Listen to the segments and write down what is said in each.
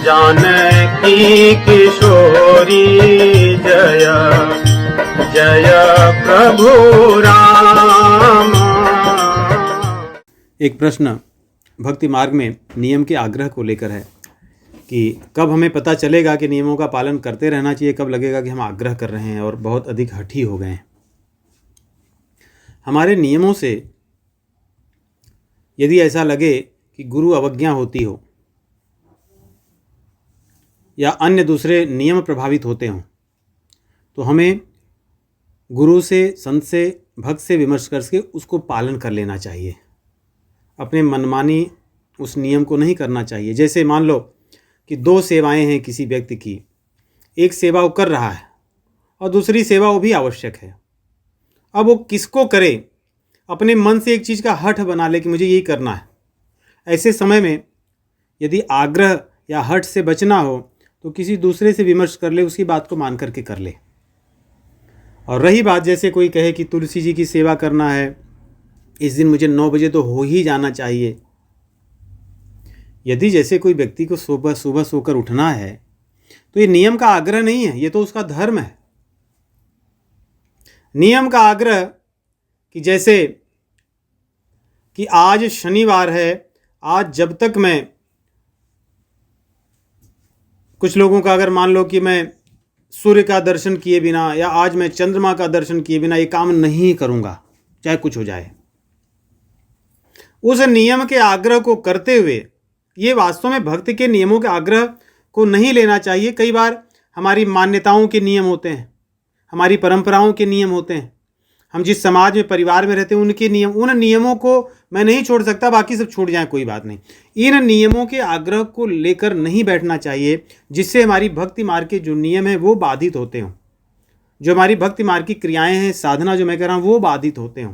जानकी किशोरी जय जय प्रभु राम। एक प्रश्न भक्ति मार्ग में नियम के आग्रह को लेकर है कि कब हमें पता चलेगा कि नियमों का पालन करते रहना चाहिए, कब लगेगा कि हम आग्रह कर रहे हैं और बहुत अधिक हठी हो गए हैं। हमारे नियमों से यदि ऐसा लगे कि गुरु अवज्ञा होती हो या अन्य दूसरे नियम प्रभावित होते हों, तो हमें गुरु से, संत से, भक्त से विमर्श करके उसको पालन कर लेना चाहिए। अपने मनमानी उस नियम को नहीं करना चाहिए। जैसे मान लो कि दो सेवाएं हैं किसी व्यक्ति की, एक सेवा वो कर रहा है और दूसरी सेवा वो भी आवश्यक है। अब वो किसको करे, अपने मन से एक चीज़ का हठ बना ले कि मुझे यही करना है। ऐसे समय में यदि आग्रह या हठ से बचना हो तो किसी दूसरे से विमर्श कर ले, उसकी बात को मान करके कर ले। और रही बात, जैसे कोई कहे कि तुलसी जी की सेवा करना है, इस दिन मुझे 9 बजे तो हो ही जाना चाहिए। यदि जैसे कोई व्यक्ति को सुबह सुबह सोकर उठना है तो ये नियम का आग्रह नहीं है, ये तो उसका धर्म है। नियम का आग्रह कि जैसे कि आज शनिवार है, आज जब तक मैं, कुछ लोगों का अगर मान लो कि मैं सूर्य का दर्शन किए बिना या आज मैं चंद्रमा का दर्शन किए बिना ये काम नहीं करूंगा, चाहे कुछ हो जाए। उस नियम के आग्रह को करते हुए, ये वास्तव में भक्ति के नियमों के आग्रह को नहीं लेना चाहिए। कई बार हमारी मान्यताओं के नियम होते हैं, हमारी परंपराओं के नियम होते हैं, हम जिस समाज में, परिवार में रहते हैं उनके नियम, उन नियमों को मैं नहीं छोड़ सकता, बाकी सब छूट जाए कोई बात नहीं। इन नियमों के आग्रह को लेकर नहीं बैठना चाहिए जिससे हमारी भक्ति मार्ग के जो नियम हैं वो बाधित होते हों, जो हमारी भक्ति मार्ग की क्रियाएं हैं, साधना जो मैं कर रहा हूँ वो बाधित होते हों।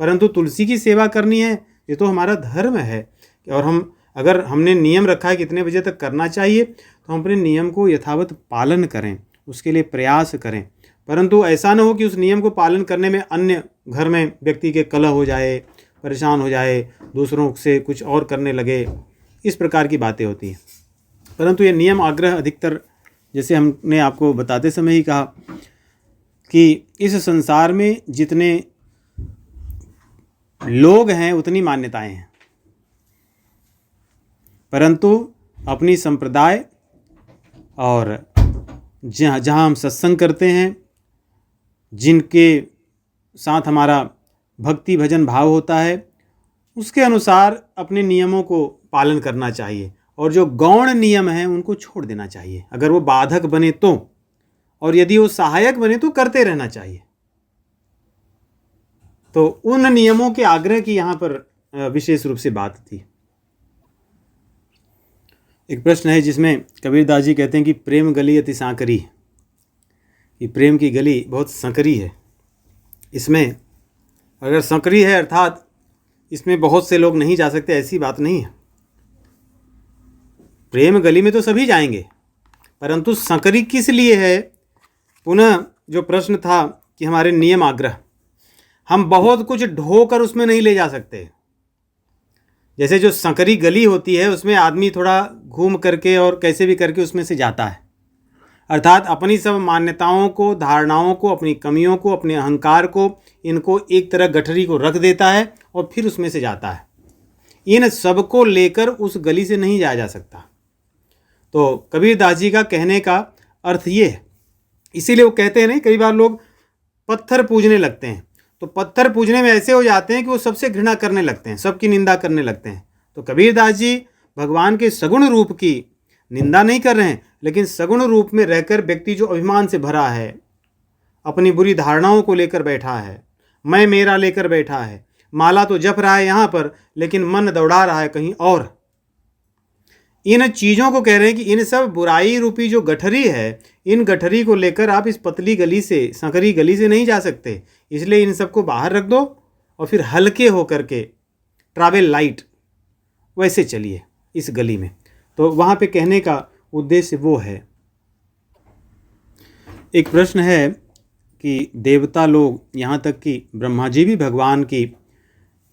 परंतु तुलसी की सेवा करनी है, ये तो हमारा धर्म है। और हम, अगर हमने नियम रखा है कितने बजे तक करना चाहिए, तो हम अपने नियम को यथावत पालन करें, उसके लिए प्रयास करें। परंतु ऐसा न हो कि उस नियम को पालन करने में अन्य घर में व्यक्ति के कलह हो जाए, परेशान हो जाए, दूसरों से कुछ और करने लगे, इस प्रकार की बातें होती हैं। परंतु ये नियम आग्रह अधिकतर, जैसे हमने आपको बताते समय ही कहा कि इस संसार में जितने लोग हैं उतनी मान्यताएं हैं, परंतु अपनी संप्रदाय और जहाँ हम सत्संग करते हैं, जिनके साथ हमारा भक्ति भजन भाव होता है, उसके अनुसार अपने नियमों को पालन करना चाहिए और जो गौण नियम हैं उनको छोड़ देना चाहिए। अगर वो बाधक बने तो, और यदि वो सहायक बने तो करते रहना चाहिए। तो उन नियमों के आग्रह की यहाँ पर विशेष रूप से बात थी। एक प्रश्न है जिसमें कबीरदास जी कहते हैं कि प्रेम गली अति सांकरी, कि प्रेम की गली बहुत संकरी है। इसमें अगर संकरी है अर्थात इसमें बहुत से लोग नहीं जा सकते, ऐसी बात नहीं है। प्रेम गली में तो सभी जाएंगे, परंतु संकरी किस लिए है? पुनः जो प्रश्न था कि हमारे नियम आग्रह, हम बहुत कुछ ढोकर उसमें नहीं ले जा सकते। जैसे जो संकरी गली होती है उसमें आदमी थोड़ा घूम करके और कैसे भी करके उसमें से जाता है, अर्थात अपनी सब मान्यताओं को, धारणाओं को, अपनी कमियों को, अपने अहंकार को, इनको एक तरह गठरी को रख देता है और फिर उसमें से जाता है। इन सब को लेकर उस गली से नहीं जाया जा सकता। तो कबीरदास जी का कहने का अर्थ ये है। इसीलिए वो कहते हैं, नहीं, कई बार लोग पत्थर पूजने लगते हैं, तो पत्थर पूजने में ऐसे हो जाते हैं कि वो सबसे घृणा करने लगते हैं, सबकी निंदा करने लगते हैं। तो कबीरदास जी भगवान के सगुण रूप की निंदा नहीं कर रहे हैं, लेकिन सगुण रूप में रहकर व्यक्ति जो अभिमान से भरा है, अपनी बुरी धारणाओं को लेकर बैठा है, मैं मेरा लेकर बैठा है, माला तो जप रहा है यहाँ पर लेकिन मन दौड़ा रहा है कहीं और, इन चीज़ों को कह रहे हैं कि इन सब बुराई रूपी जो गठरी है, इन गठरी को लेकर आप इस पतली गली से, संकरी गली से नहीं जा सकते। इसलिए इन सबको बाहर रख दो और फिर हल्के होकर के ट्रैवल लाइट वैसे चलिए इस गली में। तो वहाँ पे कहने का उद्देश्य वो है। एक प्रश्न है कि देवता लोग, यहाँ तक कि ब्रह्मा जी भी भगवान की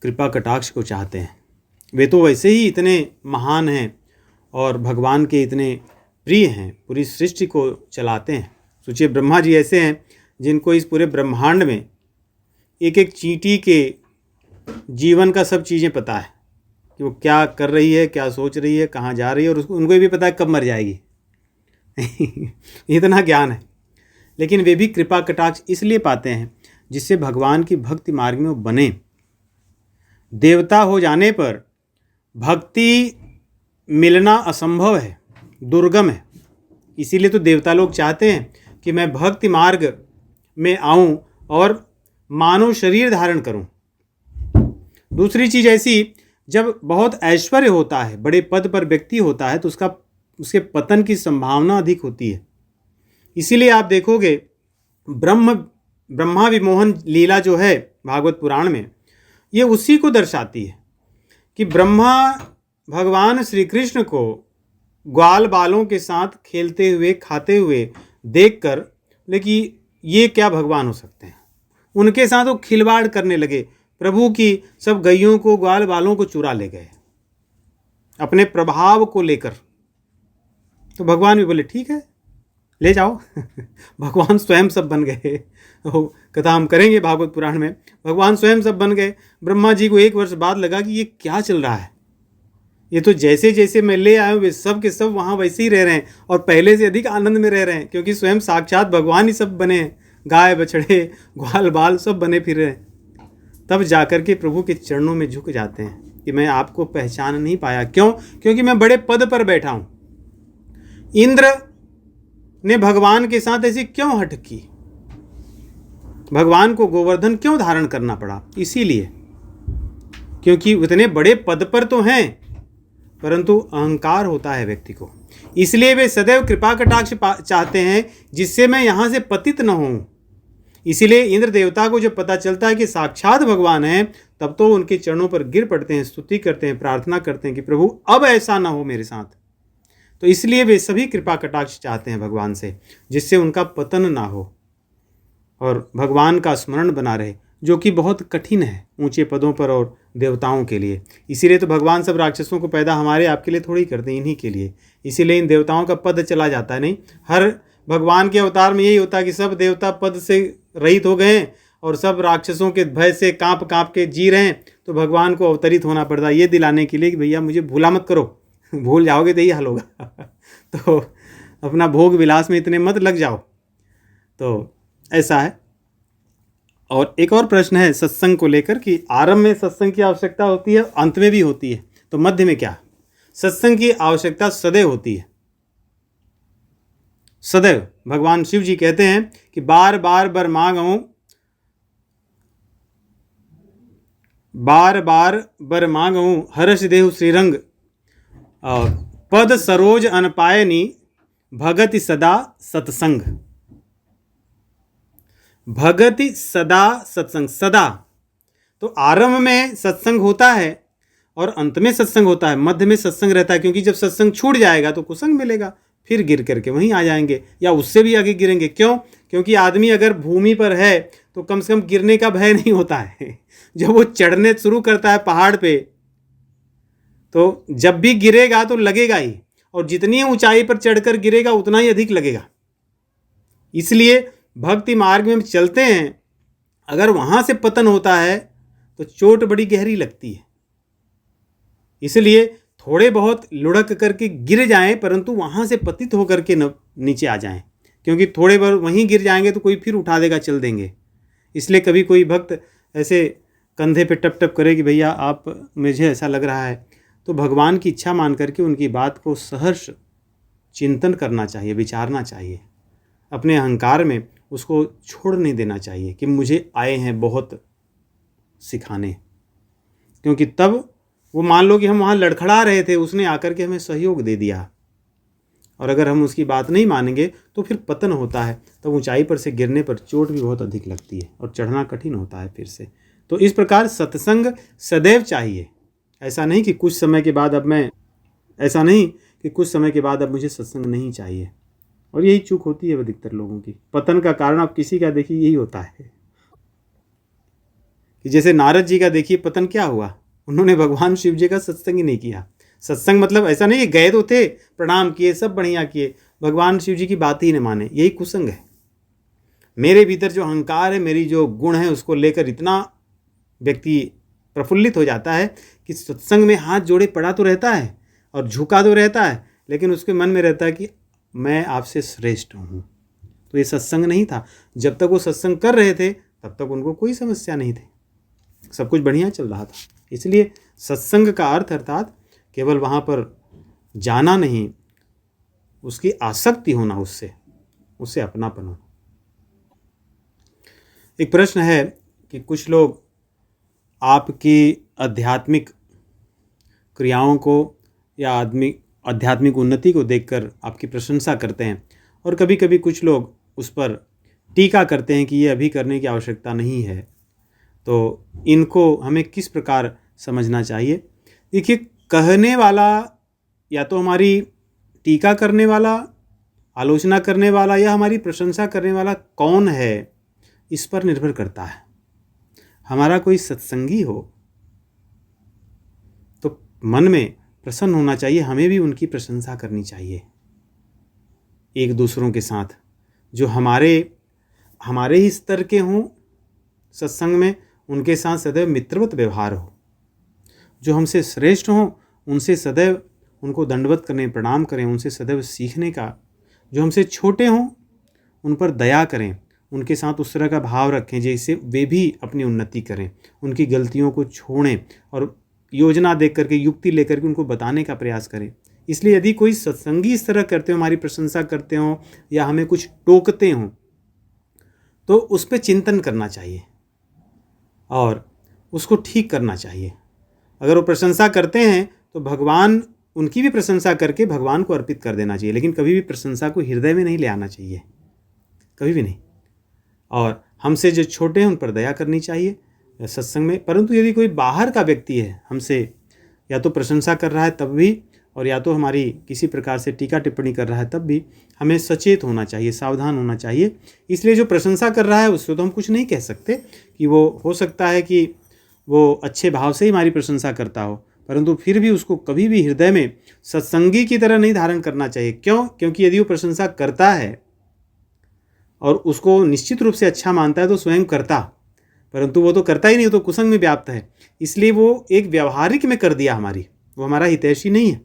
कृपा कटाक्ष को चाहते हैं। वे तो वैसे ही इतने महान हैं और भगवान के इतने प्रिय हैं, पूरी सृष्टि को चलाते हैं। सोचिए, ब्रह्मा जी ऐसे हैं जिनको इस पूरे ब्रह्मांड में एक एक चींटी के जीवन का सब चीज़ें पता है कि वो क्या कर रही है, क्या सोच रही है, कहाँ जा रही है, और उनको ये भी पता है कब मर जाएगी। इतना ज्ञान है। लेकिन वे भी कृपा कटाक्ष इसलिए पाते हैं जिससे भगवान की भक्ति मार्ग में वो बने। देवता हो जाने पर भक्ति मिलना असंभव है, दुर्गम है। इसीलिए तो देवता लोग चाहते हैं कि मैं भक्ति मार्ग में आऊं और मानव शरीर धारण करूं। दूसरी चीज़ ऐसी, जब बहुत ऐश्वर्य होता है, बड़े पद पर व्यक्ति होता है, तो उसके पतन की संभावना अधिक होती है। इसीलिए आप देखोगे ब्रह्मा विमोहन लीला जो है भागवत पुराण में, ये उसी को दर्शाती है कि ब्रह्मा भगवान श्री कृष्ण को ग्वाल बालों के साथ खेलते हुए, खाते हुए देखकर, लेकिन ये क्या भगवान हो सकते हैं। उनके साथ वो खिलवाड़ करने लगे, प्रभु की सब गैयों को, ग्वाल बालों को चुरा ले गए अपने प्रभाव को लेकर। तो भगवान भी बोले ठीक है, ले जाओ। भगवान स्वयं सब बन गए। कथा हम करेंगे भागवत पुराण में। भगवान स्वयं सब बन गए। ब्रह्मा जी को 1 वर्ष बाद लगा कि ये क्या चल रहा है, ये तो जैसे जैसे मैं ले आया हूँ वे सब के सब वहाँ वैसे ही रह रहे हैं और पहले से अधिक आनंद में रह रहे हैं, क्योंकि स्वयं साक्षात भगवान ही सब बने हैं, गाय बछड़े ग्वाल बाल सब बने फिर रहे हैं। तब जाकर के प्रभु के चरणों में झुक जाते हैं कि मैं आपको पहचान नहीं पाया। क्यों? क्योंकि मैं बड़े पद पर बैठा हूँ। इंद्र ने भगवान के साथ ऐसी क्यों हट की? भगवान को गोवर्धन क्यों धारण करना पड़ा? इसीलिए क्योंकि उतने बड़े पद पर तो हैं, परंतु अहंकार होता है व्यक्ति को। इसलिए वे सदैव कृपा कटाक्ष चाहते हैं जिससे मैं यहाँ से पतित न हूँ। इसीलिए इंद्र देवता को जब पता चलता है कि साक्षात भगवान है, तब तो उनके चरणों पर गिर पड़ते हैं, स्तुति करते हैं, प्रार्थना करते हैं कि प्रभु अब ऐसा ना हो मेरे साथ। तो इसलिए वे सभी कृपा कटाक्ष चाहते हैं भगवान से, जिससे उनका पतन ना हो और भगवान का स्मरण बना रहे, जो कि बहुत कठिन है ऊंचे पदों पर और देवताओं के लिए। इसीलिए तो भगवान सब राक्षसों को पैदा हमारे आपके लिए थोड़ी करते हैं, इन्हीं के लिए। इसीलिए इन देवताओं का पद चला जाता है। नहीं, हर भगवान के अवतार में यही होता है कि सब देवता पद से रहित हो गए हैं और सब राक्षसों के भय से कांप कांप के जी रहे हैं, तो भगवान को अवतरित होना पड़ता है ये दिलाने के लिए कि भैया मुझे भूला मत करो, भूल जाओगे तो यही हाल होगा। तो अपना भोग विलास में इतने मत लग जाओ। तो ऐसा है। और एक और प्रश्न है सत्संग को लेकर कि आरंभ में सत्संग की आवश्यकता होती है, अंत में भी होती है, तो मध्य में क्या? सत्संग की आवश्यकता सदैव होती है, सदैव। भगवान शिव जी कहते हैं कि बार बार बर मांगऊं, बार बार बर मांगऊं हर्ष देहु श्रीरंग, पद सरोज अनपायनी भगति सदा सत्संग। भगति सदा सत्संग, सदा। तो आरंभ में सत्संग होता है और अंत में सत्संग होता है, मध्य में सत्संग रहता है, क्योंकि जब सत्संग छूट जाएगा तो कुसंग मिलेगा, फिर गिर करके वहीं आ जाएंगे या उससे भी आगे गिरेंगे। क्यों? क्योंकि आदमी अगर भूमि पर है तो कम से कम गिरने का भय नहीं होता है। जब वो चढ़ने शुरू करता है पहाड़ पे, तो जब भी गिरेगा तो लगेगा ही, और जितनी ऊंचाई पर चढ़कर गिरेगा उतना ही अधिक लगेगा। इसलिए भक्ति मार्ग में हम चलते हैं, अगर वहां से पतन होता है तो चोट बड़ी गहरी लगती है। इसलिए थोड़े बहुत लुढ़क करके गिर जाएं, परंतु वहां से पतित होकर के नीचे आ जाएं, क्योंकि थोड़े बार वहीं गिर जाएंगे तो कोई फिर उठा देगा, चल देंगे। इसलिए कभी कोई भक्त ऐसे कंधे पे टप टप करे कि भैया आप, मुझे ऐसा लग रहा है, तो भगवान की इच्छा मान करके उनकी बात को सहर्ष चिंतन करना चाहिए, विचारना चाहिए। अपने अहंकार में उसको छोड़ नहीं देना चाहिए कि मुझे आए हैं बहुत सिखाने, क्योंकि तब वो मान लो कि हम वहाँ लड़खड़ा रहे थे, उसने आकर के हमें सहयोग दे दिया, और अगर हम उसकी बात नहीं मानेंगे तो फिर पतन होता है। तब ऊंचाई पर से गिरने पर चोट भी बहुत अधिक लगती है और चढ़ना कठिन होता है फिर से। तो इस प्रकार सत्संग सदैव चाहिए। ऐसा नहीं कि कुछ समय के बाद अब मुझे सत्संग नहीं चाहिए। और यही चूक होती है अधिकतर लोगों की। पतन का कारण आप किसी का देखिए यही होता है कि जैसे नारद जी का देखिए पतन क्या हुआ, उन्होंने भगवान शिव जी का सत्संग ही नहीं किया, सत्संग मतलब ऐसा नहीं कि गए तो थे, प्रणाम किए, सब बढ़िया किए, भगवान शिव जी की बात ही न माने, यही कुसंग है। मेरे भीतर जो अहंकार है, मेरी जो गुण है, उसको लेकर इतना व्यक्ति प्रफुल्लित हो जाता है कि सत्संग में हाथ जोड़े पड़ा तो रहता है और झुका तो रहता है, लेकिन उसके मन में रहता है कि मैं आपसे श्रेष्ठ हूँ। तो ये सत्संग नहीं था। जब तक वो सत्संग कर रहे थे तब तक उनको कोई समस्या नहीं थी, सब कुछ बढ़िया चल रहा था। इसलिए सत्संग का अर्थ अर्थात केवल वहाँ पर जाना नहीं, उसकी आसक्ति होना, उससे अपनापन होना। एक प्रश्न है कि कुछ लोग आपकी आध्यात्मिक क्रियाओं को या आध्यात्मिक उन्नति को देखकर आपकी प्रशंसा करते हैं, और कभी कभी कुछ लोग उस पर टीका करते हैं कि ये अभी करने की आवश्यकता नहीं है। तो इनको हमें किस प्रकार समझना चाहिए? देखिए, कहने वाला या तो हमारी टीका करने वाला, आलोचना करने वाला, या हमारी प्रशंसा करने वाला कौन है, इस पर निर्भर करता है। हमारा कोई सत्संगी हो तो मन में प्रसन्न होना चाहिए, हमें भी उनकी प्रशंसा करनी चाहिए। एक दूसरों के साथ जो हमारे ही स्तर के हों सत्संग में, उनके साथ सदैव मित्रवत व्यवहार हो। जो हमसे श्रेष्ठ हों उनसे सदैव उनको दंडवत करें, प्रणाम करें, उनसे सदैव सीखने का। जो हमसे छोटे हों उन पर दया करें, उनके साथ उस तरह का भाव रखें जैसे वे भी अपनी उन्नति करें, उनकी गलतियों को छोड़ें और योजना देख करके, युक्ति लेकर के उनको बताने का प्रयास करें। इसलिए यदि कोई सत्संगी इस तरह करते हो, हमारी प्रशंसा करते हो या हमें कुछ टोकते हों, तो उस पर चिंतन करना चाहिए और उसको ठीक करना चाहिए। अगर वो प्रशंसा करते हैं तो भगवान, उनकी भी प्रशंसा करके भगवान को अर्पित कर देना चाहिए, लेकिन कभी भी प्रशंसा को हृदय में नहीं ले आना चाहिए, कभी भी नहीं। और हमसे जो छोटे हैं उन पर दया करनी चाहिए सत्संग में। परंतु यदि कोई बाहर का व्यक्ति है, हमसे या तो प्रशंसा कर रहा है तब भी, और या तो हमारी किसी प्रकार से टीका टिप्पणी कर रहा है तब भी, हमें सचेत होना चाहिए, सावधान होना चाहिए। इसलिए जो प्रशंसा कर रहा है उससे तो हम कुछ नहीं कह सकते कि वो हो सकता है कि वो अच्छे भाव से ही हमारी प्रशंसा करता हो, परंतु फिर भी उसको कभी भी हृदय में सत्संगी की तरह नहीं धारण करना चाहिए। क्यों? क्योंकि यदि वो प्रशंसा करता है और उसको निश्चित रूप से अच्छा मानता है तो स्वयं करता, परंतु वो तो करता ही नहीं, तो कुसंग में व्याप्त है। इसलिए वो एक व्यवहारिक में कर दिया हमारी, वो हमारा हितैषी नहीं है।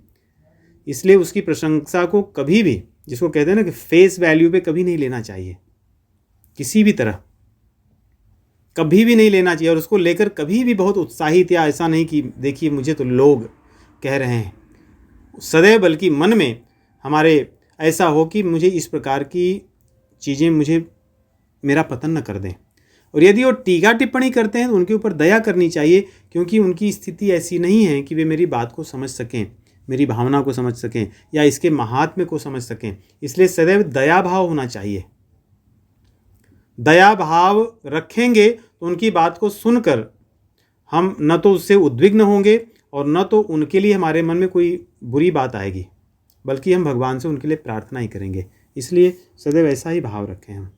इसलिए उसकी प्रशंसा को कभी भी, जिसको कहते हैं ना कि फेस वैल्यू पे कभी नहीं लेना चाहिए, किसी भी तरह कभी भी नहीं लेना चाहिए। और उसको लेकर कभी भी बहुत उत्साहित या ऐसा नहीं कि देखिए मुझे तो लोग कह रहे हैं, सदैव बल्कि मन में हमारे ऐसा हो कि मुझे इस प्रकार की चीज़ें मुझे मेरा पतन न कर दें। और यदि वो टीका टिप्पणी करते हैं तो उनके ऊपर दया करनी चाहिए, क्योंकि उनकी स्थिति ऐसी नहीं है कि वे मेरी बात को समझ सकें, मेरी भावना को समझ सकें या इसके महात्म्य को समझ सकें। इसलिए सदैव दया भाव होना चाहिए। दया भाव रखेंगे तो उनकी बात को सुनकर हम न तो उससे उद्विग्न होंगे और न तो उनके लिए हमारे मन में कोई बुरी बात आएगी, बल्कि हम भगवान से उनके लिए प्रार्थना ही करेंगे। इसलिए सदैव ऐसा ही भाव रखें हम।